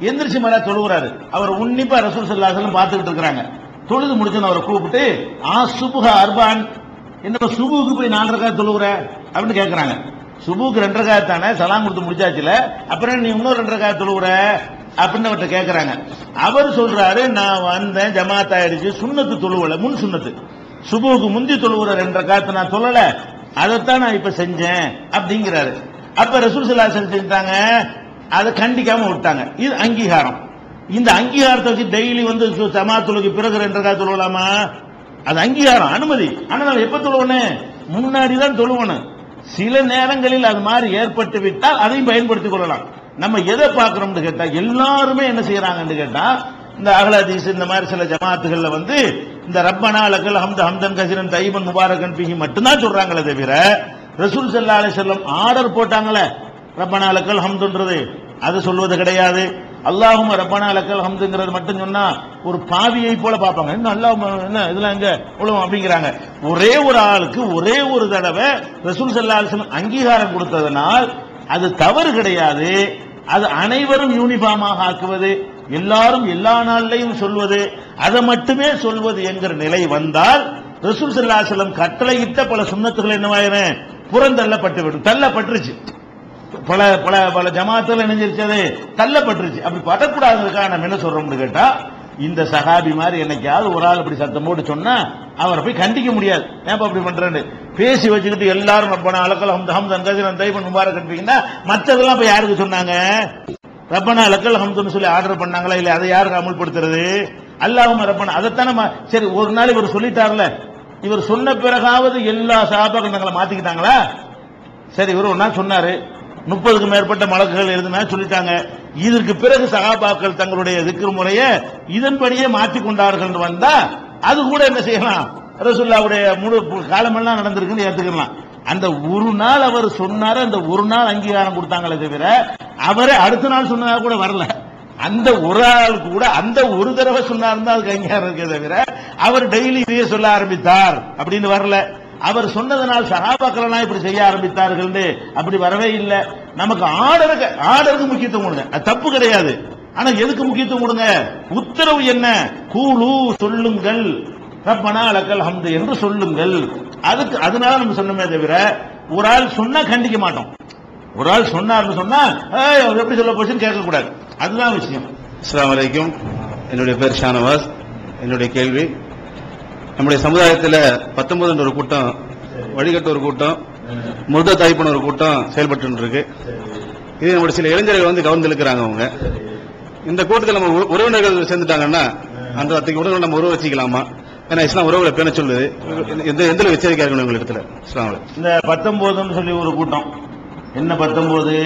எந்திரிச்சு மேல தொழுகிறாரு. அவர் உன்னிப்பா ரசூல் ஸல்லல்லாஹு அலைஹி வஸல்லம் பார்த்துக்கிட்டு இருக்காங்க. தொழுது முடிச்சுன்னு அவரை கூப்பிட்டு சுபுஹ அர்பான், என்ன சுபுக்கு போய் 4 ரக்காத் தொழுகிற அப்படின்னு கேட்கறாங்க. சுபுக்கு 2 ரக்காத் தானே, சலாம் கொடுத்து முடிச்சாச்சுல, அப்புறம் நீ இன்னொரு 2 ரக்காத் தொழுகிற அப்படின்னு அவர்கிட்ட கேட்கறாங்க. அவர் சொல்றாரு, நான் வந்தேன் ஜமாத் ஆயிடுச்சு, சுன்னத்து தொழுவல, முன் சுன்னத்து சுபுக்கு முந்தி தொழுகிற 2 ரக்காத் நான் தொழல, அதைத்தான் நான் இப்ப செஞ்சேன் அப்படிங்கிறாரு. அப்ப ரசூல் ஸல்லல்லாஹு அலைஹி வஸல்லம் செஞ்சாங்க, அதை கண்டிக்காம விட்டாங்க. இது அங்கீகாரம். இந்த அங்கீகாரத்தை வச்சு டெய்லி வந்து ஜமாத்துலுக்கு பிறகு 2 ரக்காத் தொழுவலாமா? அது அங்கீகாரம், அனுமதி. ஆனால் எப்ப தொழுவணும்? முன்னாடி தான் தொழுவணும். சில நேரங்களில் அது மாதிரி ஏற்பட்டு விட்டால் அதையும் பயன்படுத்திக் கொள்ளலாம். நம்ம எதை பார்க்கிறோம்னு கேட்டா, எல்லாருமே என்ன செய்யறாங்கன்னு கேட்டா, இந்த அஹ்ல ஹதீஸ் இந்த மாதிரி சில ஜமாத்துகள்ல வந்து இந்த ரப்பனா லக்கல் ஹம்து ஹம்தன் கஸீரன் தய்யிபன் முபாரக்கன் ஃபீஹி மட்டும்தான் சொல்றாங்களே தவிர, ரசூல் ஸல்லல்லாஹு அலைஹி வஸல்லம் ஆர்டர் போட்டாங்களே ரப்பனா லக்கல் ஹம்துன்றது, அது சொல்வது கிடையாது. அல்லாஹும்ம ரப்பனா லக்கல் ஹம்துங்கிறது மட்டும் சொன்னா ஒரு பாவியை போல பார்ப்பாங்க. என்ன அல்லாஹ் என்ன இதெல்லாம் எங்க உலகம் அப்படிங்கிறாங்க. ஒரே ஒரு ஆளுக்கு ஒரே ஒரு தடவை ரசூல் ஸல்லல்லாஹு அலைஹி வஸல்லம் அங்கீகாரம் கொடுத்ததனால் அது தவறு கிடையாது. அது அனைவரும் யூனிஃபார்மாக ஆக்குவது, எல்லாரும் எல்லா நாளிலையும் சொல்வது, அதை மட்டுமே சொல்வது என்கிற நிலை வந்தால் ரசூல் ஸல்லல்லாஹு அலைஹி வஸல்லம் கட்டளையிட்ட பல சுன்னத்துகள் என்னவாயிரும்? புறந்தள்ளப்பட்டு விடும். தள்ளப்பட்டுருச்சு. பல பல பல ஜமாத்துல நினைஞ்சிருச்சது தள்ளப்பட்டுருச்சு. அப்படி படக்கூடாதுக்காக நம்ம என்ன சொல்றோம்னு கேட்டா, இந்த சஹாபி மாதிரி என்னைக்காவது ஒரு ஆள் அப்படி சத்தம் போட்டு சொன்னா அவரை போய் கண்டிக்க முடியாது. ஏன் அப்படி பண்றேன்னு பேசி வச்சுக்கிட்டு எல்லாரும் ரப்பனா லக்கல் ஹம்து ஹம்தன் கஸீரன் தய்யிபன் முபாரக்கன் ஃபீஹின்னா மற்றதெல்லாம் போய் யாருக்கு சொன்னாங்க? ரப்பனா லக்கல் ஹம்துன்னு சொல்லி ஆர்டர் பண்ணாங்களா? இல்ல அதை யாருக்கு அமல்படுத்துறது? அல்லாஹும்ம ரப்பனா, அதைத்தானே. சரி, ஒரு நாள் இவர் சொல்லிட்டார்ல, இவர் சொன்ன பிறகாவது எல்லா சஹாபாக்கள் தங்களை மாத்திக்கிட்டாங்களா? சரி, இவர் ஒரு நாள் சொன்னாரு, 30க்கும் மேற்பட்ட மலக்குகள் எழுதுனா சொல்லிட்டாங்க. இதற்கு பிறகு சஹாபாக்கள் தங்களுடைய திக்ர் முறையை இதன்படியே மாற்றிக் கொண்டார்கள் வந்தா அது கூட என்ன செய்யலாம்? ரசூலுல்லாஹ்வுடைய முழு காலமெல்லாம் நடந்திருக்குன்னு ஏத்துக்கலாம். அந்த ஒரு நாள் அவர் சொன்னாரு, அந்த ஒரு நாள் அங்கீகாரம் கொடுத்தாங்களே தவிர அவரே அடுத்த நாள் சொன்னதா கூட வரல. அந்த ஒரு ஆள் கூட அந்த ஒரு தடவை சொன்னார் தான் அதுக்கு அங்கீகாரம் இருக்கே தவிர அவர் டெய்லி இதையே சொல்ல ஆரம்பித்தார் அப்படின்னு வரல. அவர் சொன்னதனால் சஹாபாக்கள் எல்லாம் இப்படி செய்ய ஆரம்பித்தார்கள் அப்படி வரவே இல்லை. நமக்கு ஆர்டருக்கு முக்கியத்துவம் கொடுங்க, அது தப்பு கிடையாது. ஆனா எதுக்கு முக்கியத்துவம் கொடுங்க? உத்தரவு என்ன? கூலு, சொல்லுங்கள், ரப்பனா லக்கல் ஹம்து என்று சொல்லுங்கள். அதுக்கு அதனால நம்ம சொன்னமே தவிர ஒரு ஆள் சொன்னா கண்டிக்க மாட்டோம். ஒரு ஆள் சொன்னார்னு சொன்னா எப்படி சொல்ல போச்சுன்னு கேட்க கூடாது. அதுதான் விஷயம். அஸ்ஸலாமு அலைக்கும். என்னுடைய பேர் ஷானவாஸ். என்னுடைய கேள்வி, நம்முடைய சமுதாயத்தில் 19 ஒரு கூட்டம், வழிகட்ட ஒரு கூட்டம், முர்த தாய்ப்பன ஒரு கூட்டம் செயல்பட்டு இருக்கு. இது நம்முடைய சில இளைஞர்கள் வந்து கவர்ந்து இழுக்கிறாங்க. அவங்க இந்த கூட்டத்தில் நம்ம உறவினர்கள் சேர்ந்துட்டாங்கன்னா அந்த அத்தைக்கு உறவுகள் நம்ம உறவு வச்சுக்கலாமா? ஏன்னா இஸ்லாம் உறவுகளை பேண சொல்லுது. எந்த எச்சரிக்கை இருக்கணும் உங்க இடத்துல? இந்த 19 சொல்லி ஒரு கூட்டம் என்ன? 19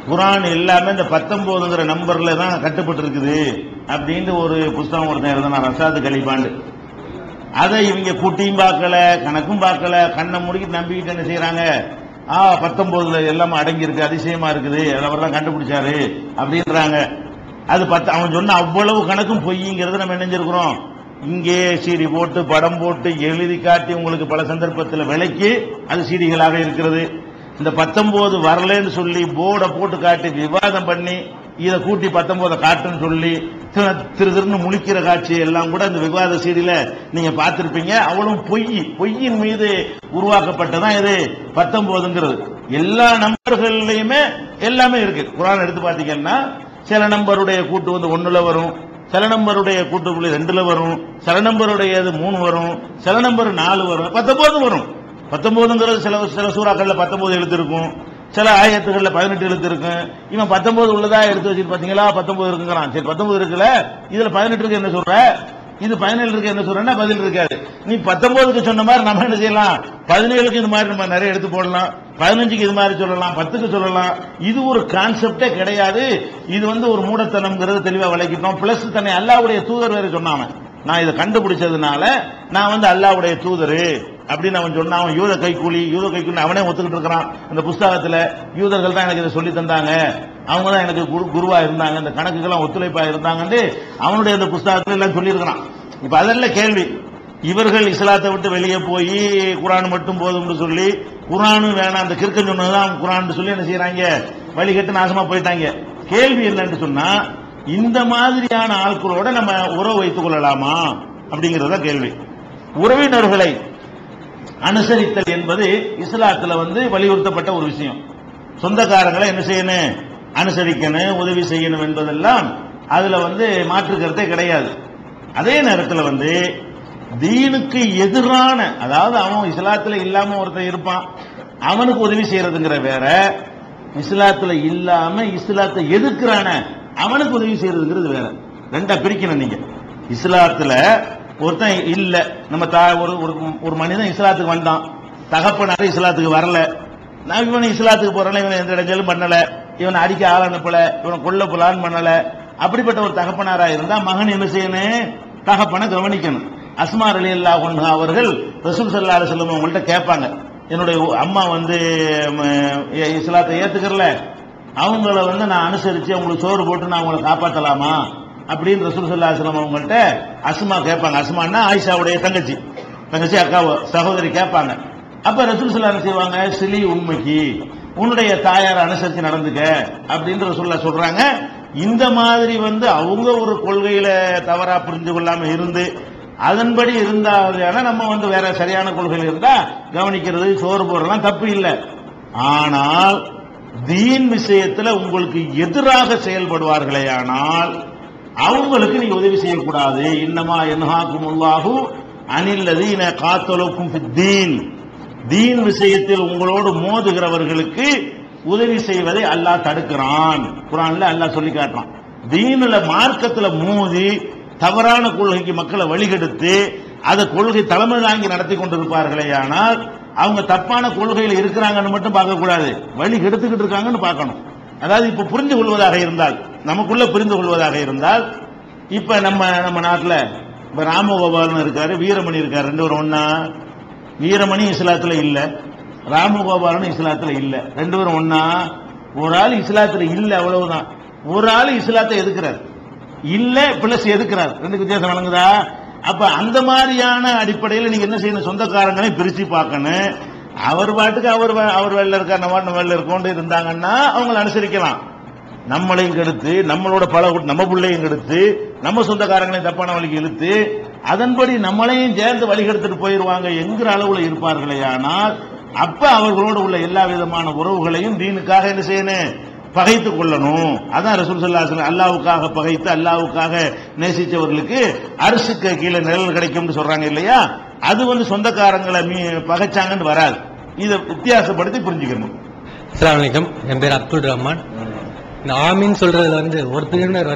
குர்ஆன் எல்லாமே இந்த 19ங்கிற நம்பர்ல தான் கட்டுப்பட்டு இருக்குது அப்படின்னு ஒரு புஸ்தகம் ஒருத்தன் எழுதினா, ரஷாது கலிபாண்டு. அதை இவங்க கூட்டியும் பார்க்கல, கணக்கும் பார்க்கல, கண்ணை முடிக்கிட்டு நம்பிக்கிட்டு என்ன செய்யறாங்க? 19 எல்லாமே அடங்கி இருக்கு, அதிசயமா இருக்குது, அவர் தான் கண்டுபிடிச்சாரு அப்படின்றாங்க. அது அவன் சொன்ன அவ்வளவு கணக்கும் பொய்ங்கிறது நம்ம நினைஞ்சிருக்கிறோம். இங்கே சீடி போட்டு படம் போட்டு எழுதி காட்டி உங்களுக்கு பல சந்தர்ப்பத்தில் விலைக்கு அது சீடிகளாக இருக்கிறது. இந்த 19 வரலன்னு சொல்லி போர்டை போட்டு காட்டி விவாதம் பண்ணி இதை கூட்டி 19 காட்டுன்னு சொல்லி திருன்னு முழிக்கிற காட்சி எல்லாம் கூட இந்த விவாத சீடியில நீங்க பார்த்திருப்பீங்க. அவ்வளவு பொய்யின் மீது உருவாக்கப்பட்டதான் இது 19ங்கிறது. எல்லா நம்பர்கள்லயுமே எல்லாமே இருக்கு. குர்ஆன் எடுத்து பாத்தீங்கன்னா சில நம்பருடைய கூட்டு வந்து 1ல வரும், சில நம்பருடைய கூட்டுக்குள்ள 2ல வரும், சில நம்பருடையது 3 வரும், சில நம்பர் 4 வரும், 19 வரும். 19ங்கிறது சில சூறாக்கள்ல 19 எழுத்து இருக்கும், சில ஆயத்துகள்ல 18 எழுத்து இருக்கும். இவன் 19 உள்ளதா எடுத்து வச்சுட்டு பாத்தீங்களா 19 இருக்குங்கிறான். சரி, 19 இருக்குல்ல, இதுல 18 இருக்கு என்ன சொல்ற? இது 17 இருக்கு என்ன சொல்றேன்னா பதில் இருக்காது. நீ 19க்கு சொன்ன மாதிரி நம்ம என்ன செய்யலாம்? 17க்கு இது மாதிரி நம்ம நிறைய எடுத்து போடலாம், 15க்கு இது மாதிரி சொல்லலாம், 10க்கு சொல்லலாம். இது ஒரு கான்செப்டே கிடையாது. இது வந்து ஒரு மூடத்தனம்ங்கிறது தெளிவா விளக்கிட்டோம். பிளஸ் தன்னை அல்லாஹ்வுடைய தூதர் வேற சொன்னாங்க. நான் இதை கண்டுபிடிச்சதுனால நான் வந்து அல்லாஹ்வுடைய தூதர் அப்படின்னு அவன் சொன்னான். அவன் யூத கைக்கூலி அவனே ஒத்துக்கிட்டு இருக்கிறான். அந்த புஸ்தகத்துல யூதர்கள் தான் எனக்கு இதை சொல்லி தந்தாங்க, அவங்க தான் எனக்கு குருவா இருந்தாங்க, இந்த கணக்குக்கெல்லாம் ஒத்துழைப்பா இருந்தாங்கன்னு அவனுடைய அந்த புஸ்தகத்துல எல்லாம் சொல்லியிருக்கிறான். இப்ப அதெல்லாம் கேள்வி. இவர்கள் இஸ்லாத்தை விட்டு வெளியே போய் குர்ஆன் மட்டும் போதும்னு சொல்லி குர்ஆனும் வேணாம், அந்த கிறுக்கன் சொன்னதுதான் குர்ஆன் சொல்லி என்ன செய்யறாங்க? வழிகட்டு நாசமா போயிட்டாங்க. கேள்வி என்னன்னு சொன்னா, இந்த மாதிரியான ஆட்களோட நம்ம உறவு வைத்துக் கொள்ளலாமா அப்படிங்கறத கேள்வி. உறவினர்களை அனுசரித்தல் என்பது இஸ்லாத்துல வலியுறுத்தப்பட்ட ஒரு விஷயம். சொந்தக்காரங்களை என்ன செய்யணும், அனுசரிக்கணும், உதவி செய்யணும் என்பதெல்லாம் அதுல மாற்று கருத்தே கிடையாது. அதே நேரத்தில் தீனுக்கு எதிரான, அதாவது அவன் இஸ்லாத்துல இல்லாம ஒருத்தன் இருப்பான், அவனுக்கு உதவி செய்யறதுங்கிற வேற, இஸ்லாத்துல இல்லாம இஸ்லாத்தை எதிர்க்கிறான அவனுக்கு உதவி செய்யறதுங்கிறது வேற. ரெண்டா பிரிக்கணும் நீங்க. இஸ்லாத்துல ஒருத்தன் இல்ல, நம்ம ஒரு மனிதன் இஸ்லாத்துக்கு வந்தான், தகப்பனாரு இஸ்லாத்துக்கு வரல, நான் இவனை இஸ்லாத்துக்கு போறேன், இவனை எந்த இடைஞ்சலும் பண்ணல, இவனை அடிக்க ஆள் அனுப்பல, இவனை கொல்ல புலான் பண்ணல, அப்படிப்பட்ட ஒரு தகப்பனாரா இருந்தா மகன் என்ன செய்யணும், தகப்பனை கவனிக்கணும். அஸ்மா ரலியல்லாஹு அன்ஹா அவர்கள் ரசூல் ஸல்லல்லாஹு அலைஹி வஸல்லம் அவங்கள்ட்ட கேட்பாங்க, என்னுடைய அம்மா இஸ்லாத்தை ஏத்துக்கறல, அவங்கள நான் அனுசரிச்சு அவங்களுக்கு சோறு போட்டு நான் அவங்களை காப்பாற்றலாமா அப்படின்னு ரசூல் ஸல்லல்லாஹு அலைஹி வஸல்லம் அவங்கள்ட்ட அஸ்மா கேட்பாங்க. அஸ்மான்னா ஆயிஷாவுடைய தங்கச்சி அக்காவோ சகோதரி கேட்பாங்க. அப்ப ரசூல் ஸல்லல்லாஹு அலைஹி செய்வாங்க, சிலி உண்மைக்கு உன்னுடைய தாயாரை அனுசரிச்சு நடந்துக்க அப்படின்னு ரசூலுல்லாஹ் சொல்றாங்க. இந்த மாதிரி அவங்க ஒரு கொள்கையில தவறா புரிஞ்சு கொள்ளாம இருந்து அதன்படி இருந்தால் நம்ம வேற சரியான கொள்கையில் இருந்தா கவனிக்கிறது, சோறு போடுறதுலாம் தப்பு இல்லை. ஆனால் தீன் விஷயத்துல உங்களுக்கு எதிராக செயல்படுவார்களே ஆனால் அவங்களுக்கு நீங்க உதவி செய்யக்கூடாது. இன்னமா யன்ஹாகுமுல்லாஹு அனில்லதீன காத்தலுக்கும் ஃபித்தீன், தீன் விஷயத்தில் உங்களோடு மோதுகிறவர்களுக்கு உதவி செய்வதை அல்லாஹ் தடுக்கிறான். குர்ஆன்ல அல்லாஹ் சொல்லி காட்டுறான். தீனுல மார்க்கத்துல மோதி தவறான கொள்கைக்கு மக்களை வழிகெடுத்து அதை கொள்கை தலைமை தாங்கி நடத்தி கொண்டிருப்பார்களே ஆனால் அவங்க தப்பான கொள்கையில் இருக்கிறாங்கன்னு மட்டும் பார்க்க கூடாது, வழி கெடுத்துக்கிட்டு இருக்காங்கன்னு பார்க்கணும். அதாவது இப்ப புரிந்து கொள்வதாக இருந்தால், நமக்குள்ள புரிந்து கொள்வதாக இருந்தால், இப்ப நம்ம நாட்டுல இப்ப ராமகோபாலன் இருக்காரு, வீரமணி இருக்காரு, ரெண்டு பேரும் ஒன்னா. வீரமணி இஸ்லாத்துல இல்ல, ராமகோபாலன் இஸ்லாத்துல இல்ல, ரெண்டு பேரும் ஒன்னா. ஒரு ஆள் இஸ்லாத்துல இல்ல, அவ்வளவுதான். ஒரு ஆள் இஸ்லாத்தை எதுக்கிறார், இல்ல பிளஸ் எதுக்கிறார், ரெண்டு வித்தியாசம் வழங்குதா? அப்ப அந்த மாதிரியான அடிப்படையில் நீங்க என்ன செய்யணும், சொந்தக்காரங்களை பிரிச்சு பார்க்கணும். அவர் பாட்டுக்கு அவர் வேலை இருக்கார், நம்ம வேலை இருக்கோண்டு இருந்தாங்கன்னா அவங்களை அனுசரிக்கலாம். நம்மளையும் கெடுத்து, நம்மளோட நம்ம பிள்ளையும் கெடுத்து, நம்ம சொந்தக்காரங்களையும் தப்பான வழிக்கு இழுத்து அதன்படி நம்மளையும் சேர்ந்து வழிகெடுத்துட்டு போயிருவாங்க என்கிற அளவுல இருப்பார்களே ஆனால் அப்ப அவர்களோடு உள்ள எல்லா விதமான உறவுகளையும் தீனுக்காக என்ன செய்யணும், பகைத்துக் கொள்ளணும். அதான் ரசூல் ஸல்லல்லாஹு அலைஹி வஸல்லம் அல்லாஹ்வுக்காக பகைத்து அல்லாஹ்வுக்காக நேசிச்சவர்களுக்கு அரிசிக்கு கீழே நிழல் கிடைக்கும்னு சொல்றாங்க இல்லையா? அது சொந்தக்காரங்களை பகைச்சாங்கன்னு வராது. இதை வித்தியாசப்படுத்தி புரிஞ்சுக்கணும். அஸ்ஸலாமு அலைக்கும். என் பேர் அப்துல் ரஹ்மான். இந்த ஆமீன் சொல்றதுல ஒரு பிரிவினர்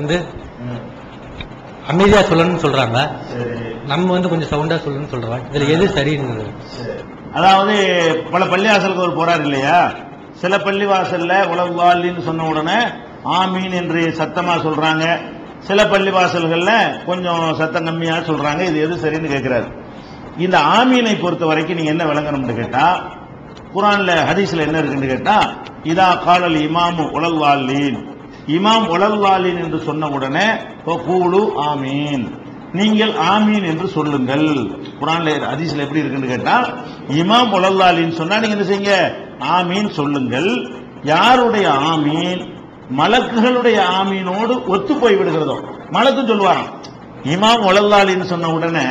அமைதியா சொல்லணும்னு சொல்றாங்க, நம்ம கொஞ்சம் சவுண்டா சொல்லணும்னு சொல்றாங்க. இதுல எது சரின்னு? அதாவது பல பள்ளிவாசலுக்கு ஒரு போறாரு இல்லையா, சில பள்ளிவாசல்ல உலவாலின்னு சொன்ன உடனே ஆமீன் என்று சத்தமா சொல்றாங்க, சில பள்ளிவாசல்கள்ல கொஞ்சம் சத்தம் கம்மியா சொல்றாங்க. இது எது சரின்னு கேட்கிறாரு. இந்த ஆமீனை பொறுத்த வரைக்கும் நீங்க என்ன விளங்கணும்னு கேட்டா, குர்ஆன்ல ஹதீஸ்ல என்ன இருக்குன்னு கேட்டா, இதா காலல் இமாமு உலவாலின், இமாம் உலவாலின் என்று சொன்ன உடனே கூலு ஆமீன், நீங்கள் ஆமீன் என்று சொல்லுங்கள். குர்ஆன்ல ஹதீஸ்ல எப்படி இருக்குன்னு கேட்டா, இமாம் உலவாலின் சொன்னா நீங்க என்ன செய்யுங்க, ஆமீன் சொல்லுங்கள். யாருடைய ஆமீன் மலக்குகளுடைய ஆமீனோடு ஒத்து போய் விடுகிறதோ, மலக்கு சொல்லுவாராம். இமாம் உலவாலின்னு சொன்ன உடனே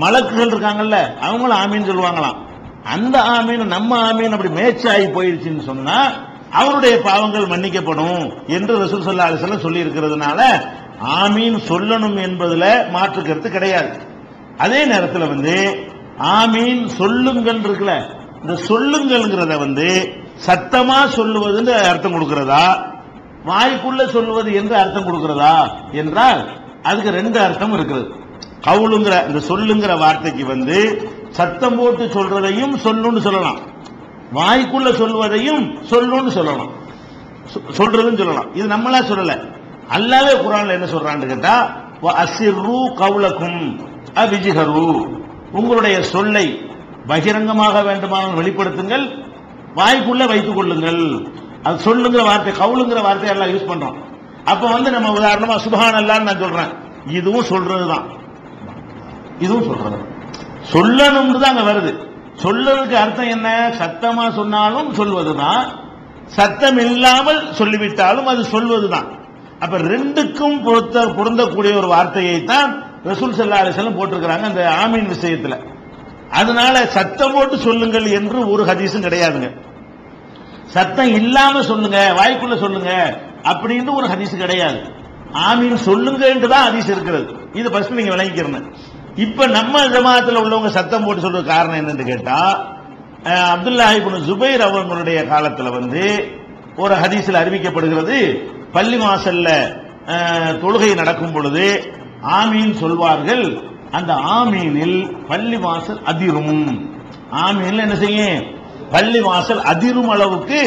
மலக்குகள் இருக்காங்கல்ல, அவங்களும் ஆமீன் சொல்லுவாங்களாம். அந்த ஆமீன் நம்ம ஆமீன் அப்படி மேட்ச் ஆகி போயிடுச்சுன்னு சொன்னா அவருடைய பாவங்கள் மன்னிக்கப்படும் என்று ரசூல் ஸல்லல்லாஹு அலைஹி வஸல்லம் சொல்லி இருக்கிறதுனால ஆமீன் சொல்லணும் என்பதுல மாற்று கருத்து கிடையாது. அதே நேரத்தில் ஆமீன் சொல்லுங்கள் இருக்குல்ல, இந்த சொல்லுங்கள்ங்கிறத சத்தமா சொல்லுவது அர்த்தம் கொடுக்கிறதா, வாய்க்குள்ள சொல்லுவது என்று அர்த்தம் கொடுக்கிறதா என்றால் அதுக்கு ரெண்டு அர்த்தம் இருக்கிறது. கவுலுங்கிற இந்த சொல்லுங்கிற வார்த்தைக்கு சத்தம் போட்டு சொல்றதையும் சொல்லுன்னு சொல்லலாம், வாய்க்குள்ள சொல்வதையும் சொல்லுன்னு சொல்லலாம், சொல்றதுன்னு சொல்லலாம். இது நம்மளா சொல்லல, அல்லாஹ்வே குர்ஆன்ல என்ன சொல்றான்னு கேட்டா, அஸ்ஸிர்ரு கவுலக்கும் அபிஜ்ஹரு, உங்களுடைய சொல்லை பகிரங்கமாக வேண்டுமானால் வெளிப்படுத்துங்கள், வாய்க்குள்ள வைத்துக் கொள்ளுங்கள். அது சொல்லுங்கிற வார்த்தை, கவுலுங்கிற வார்த்தை எல்லாம் யூஸ் பண்றோம். அப்ப நம்ம உதாரணமா சுப்ஹானல்லாஹ்னு நான் சொல்றேன், இதுவும் சொல்றதுதான், இதுவும் சொல்றது, சொல்லணும்னு தான் அங்க வருது. சொல்லதுக்கு அர்த்தம் என்ன, சத்தமா சொன்னாலும் சொல்வதுதான், சத்தம் இல்லாமல் சொல்லிவிட்டாலும் அது சொல்வதுதான். அப்ப ரெண்டுக்கும் பொருந்தக்கூடிய ஒரு வார்த்தையை தான் ரசூல் ஸல்லல்லாஹு அலைஹி வஸல்லம் போட்டிருக்கிறாங்க அந்த ஆமீன் விஷயத்துல. அதனால சத்தம் போட்டு சொல்லுங்கள் என்று ஒரு ஹதீஸும் கிடையாதுங்க. சத்தம் இல்லாம சொல்லுங்க, வாய்க்குள்ள சொல்லுங்க அப்படின்னு ஒரு ஹதீஸ் கிடையாது. ஆமீன் சொல்லுங்க என்றுதான் ஹதீஸ் இருக்கிறது. இது ஃபர்ஸ்ட் நீங்க விளங்கிக்கிறேன். இப்ப நம்ம ஜமாத்துல உள்ளவங்க சத்தம் போட்டு சொல்ற காரணம் என்னன்னு கேட்டா, அப்துல்லாஹ் இப்னு ஜுபைர் அவர்களுடைய காலத்துல ஒரு ஹதீஸ்ல அறிவிக்கப்படுகிறது, பள்ளி வாசல்ல தொழுகை நடக்கும் பொழுது ஆமீன் சொல்வார்கள். அந்த ஆமீனில் பள்ளி வாசல் அதிரும். ஆமீன் என்ன செய்யும்? பள்ளி வாசல் அதிரும் அளவுக்கு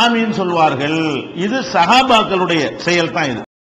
ஆமீன் சொல்வார்கள். இது சஹாபாக்களுடைய செயல் தான் இது.